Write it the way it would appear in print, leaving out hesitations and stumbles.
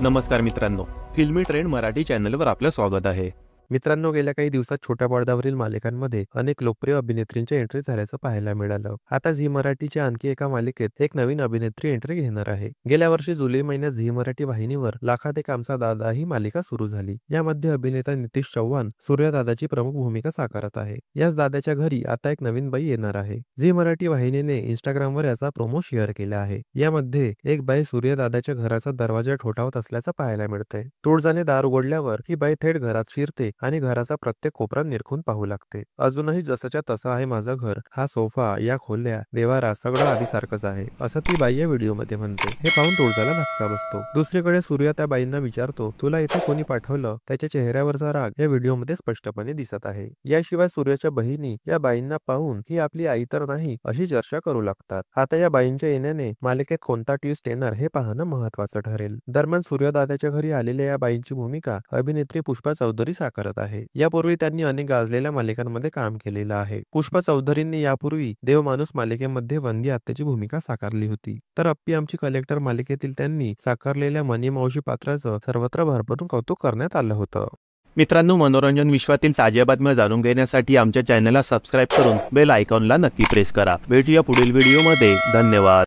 नमस्कार मित्रांनो, फिल्मी ट्रेंड मराठी चॅनलवर आपलं स्वागत आहे. मित्रांनो, गेल्या काही दिवसात छोट्या पडद्यावरील मालिकांमध्ये अनेक लोकप्रिय अभिनेत्रींच्या एंट्री झाल्याचं पाहायला मिळालं. आता झी मराठीच्या आणखी एका मालिकेत एक नवीन अभिनेत्री एंट्री घेणार आहे. गेल्या वर्षी जुलै महिन्यात झी मराठी वाहिनीवर लाखात एक आमचा दादा ही मालिका सुरू झाली. यामध्ये अभिनेता नितीश चव्हाण सूर्या दादाची प्रमुख भूमिका साकारत आहे. याच दादाच्या घरी आता एक नवीन बाई येणार आहे. झी मराठी वाहिनीने इंस्टाग्रामवर याचा प्रोमो शेअर केला आहे. यामध्ये एक बाई सूर्या दादाच्या घराचा दरवाजा ठोठावत असल्याचं पाहायला मिळतंय. तुळजाने दार उघडल्यावर ही बाई थेट घरात शिरते आणि घराचा प्रत्येक कोपरा निरखून पाहू लागते. अजूनही जसंच्या तसं आहे माझं घर, हा सोफा, या खोल्या, देवारा सगळं आधी सारखंच आहे, असं ती बाई या व्हिडिओमध्ये म्हणते. हे पाहून तुळजाला धक्का बसतो. दुसरीकडे सूर्या त्या बाईंना विचारतो, तुला इथे कोणी पाठवलं? त्याच्या चेहऱ्यावरचा राग या व्हिडिओमध्ये स्पष्टपणे दिसत आहे. याशिवाय सूर्याच्या बहिणी या बाईंना पाहून ही आपली आई तर नाही अशी चर्चा करू लागतात. आता या बाईंच्या येण्याने मालिकेत कोणता ट्विस्ट येणार हे पाहणं महत्वाचं ठरेल. दरम्यान सूर्या दादाच्या घरी आलेल्या या बाईंची भूमिका अभिनेत्री पुष्पा चौधरी साकारत आहे. यापूर्वी त्यांनी अनेक गाजलेल्या मालिकांमध्ये काम केलेलं आहे. पुष्पा चौधरींनी यापूर्वी देव माणूस मालिकेमध्ये वंदी आत्याची भूमिका साकारली होती. तर अप्पी आमची कलेक्टर मालिकेतील त्यांनी साकारलेल्या मनी मावशी पात्राचं सर्वत्र भरभरून कौतुक करण्यात आलं होतं. मित्रांनो, मनोरंजन विश्वातील ताज्या बातम्या जाणून घेण्यासाठी आमच्या चॅनलला सबस्क्राईब करून बेल आयकॉनला नक्की प्रेस करा. भेटूया पुढील व्हिडिओमध्ये. धन्यवाद.